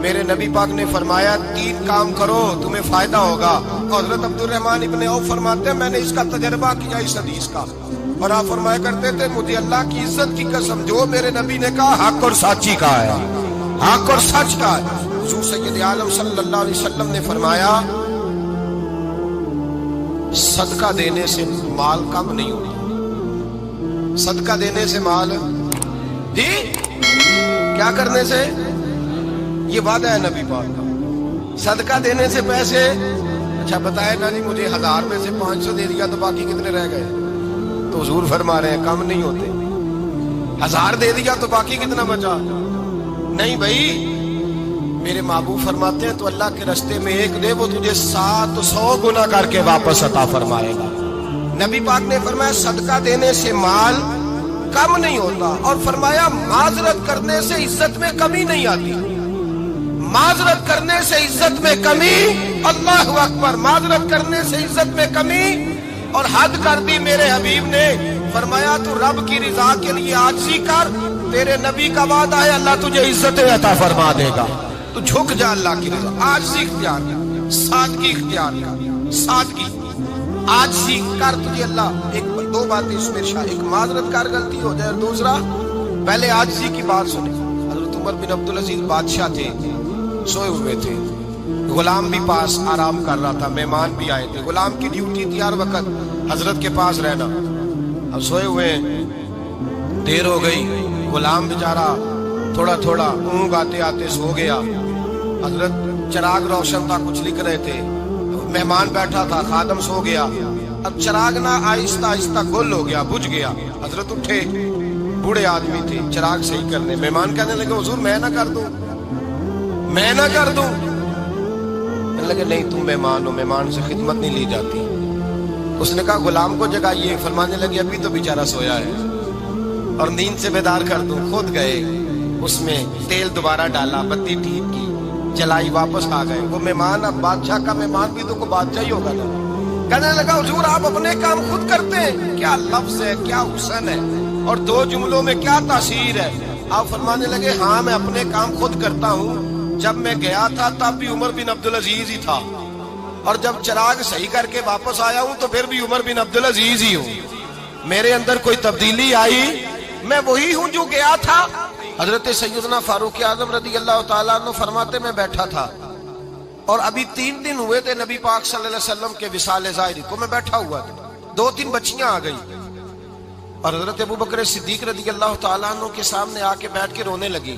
میرے نبی پاک نے فرمایا 3 کام کرو تمہیں فائدہ ہوگا. حضرت عبد الرحمن ابن عوف فرماتے ہیں میں نے اس کا تجربہ کیا اس حدیث کا, اور آپ فرمایا کرتے تھے مجھے اللہ کی عزت کی قسم جو میرے نبی نے کہا حق اور سچی کہا ہے, حق اور سچ کا ہے. حضور سید عالم صلی اللہ علیہ وسلم نے فرمایا صدقہ دینے سے مال کم نہیں ہوتا. صدقہ دینے سے مال جی کیا کرنے سے, یہ وعدہ ہے نبی پاک کا. صدقہ دینے سے پیسے, اچھا بتائے نا جی مجھے 1000 میں سے 500 دے دیا تو باقی کتنے رہ گئے, تو حضور فرما رہے ہیں کم نہیں ہوتے. 1000 دے دیا تو باقی کتنا بچا, نہیں بھائی. میرے محبوب فرماتے ہیں تو اللہ کے راستے میں 1 دے وہ تجھے 700 گنا کر کے واپس عطا فرمائے گا. نبی پاک نے فرمایا صدقہ دینے سے مال کم نہیں ہوتا, اور فرمایا معذرت کرنے سے عزت میں کمی نہیں آتی. معذرت کرنے سے عزت میں کمی, اللہ اکبر, معذرت کرنے سے عزت میں کمی. اور حد کر دی میرے حبیب نے, فرمایا تو رب کی رضا کے لیے عاجزی کر, تیرے نبی کا وعدہ ہے اللہ تجھے عزت عطا فرما دے گا. تو جھک جا اللہ کی رضا, عاجزی اختیار کر, سادگی اختیار کر, سادگی عاجزی کر, تجھے اللہ. ایک 2 باتیں اس میں ارشاد, ایک معذرت کر غلطی ہو جائے, اور دوسرا پہلے عاجزی کی بات سنیں. حضرت عمر بن عبدالعزیز بادشاہ تھے, سوئے ہوئے تھے, غلام بھی پاس آرام کر رہا تھا, مہمان بھی آئے تھے. غلام کی ڈیوٹی تھی ہر وقت حضرت کے پاس رہنا. اب سوئے ہوئے دیر ہو گئی, غلام بیچارہ تھوڑا تھوڑا اونگ آتے آتے سو گیا. حضرت چراغ روشن تھا, کچھ لکھ رہے تھے, مہمان بیٹھا تھا, خادم سو گیا. اب چراغ نہ آہستہ آہستہ گل ہو گیا, بجھ گیا. حضرت اٹھے, بوڑھے آدمی تھے, چراغ صحیح کرنے. مہمان کہنے لگے حضور میں نہ کر دوں, میں نہ کر دوں. کہنے لگے نہیں تم مہمان ہو, مہمان سے خدمت نہیں لی جاتی. اس نے کہا غلام کو جگائیے. فرمانے لگے ابھی تو بیچارہ سویا ہے, اور نیند سے بیدار کر دوں. خود گئے, اس میں تیل دوبارہ ڈالا, بتی ٹھیک کی, جلائی, واپس آ گئے. وہ مہمان, اب بادشاہ کا مہمان بھی تو کو بادشاہ ہی ہوگا نا. کہنے لگا حضور آپ اپنے کام خود کرتے ہیں, کیا لفظ ہے, کیا حسن ہے, اور 2 جملوں میں کیا تاثیر ہے. آپ فرمانے لگے ہاں میں اپنے کام خود کرتا ہوں. جب میں گیا تھا تب بھی عمر بن عبدالعزیز ہی تھا, اور جب چراغ صحیح کر کے واپس آیا ہوں تو پھر بھی عمر بن عبدالعزیز ہی ہوں. میرے اندر کوئی تبدیلی آئی, میں وہی ہوں جو گیا تھا. حضرت سیدنا فاروق اعظم رضی اللہ تعالیٰ عنہ فرماتے میں بیٹھا تھا, اور ابھی 3 دن ہوئے تھے نبی پاک صلی اللہ علیہ وسلم کے وصال ظاہری کو. میں بیٹھا ہوا تھا, 2-3 بچیاں آ گئی, اور حضرت ابو بکر صدیق رضی اللہ تعالیٰ عنہ کے سامنے آ کے بیٹھ کے رونے لگی.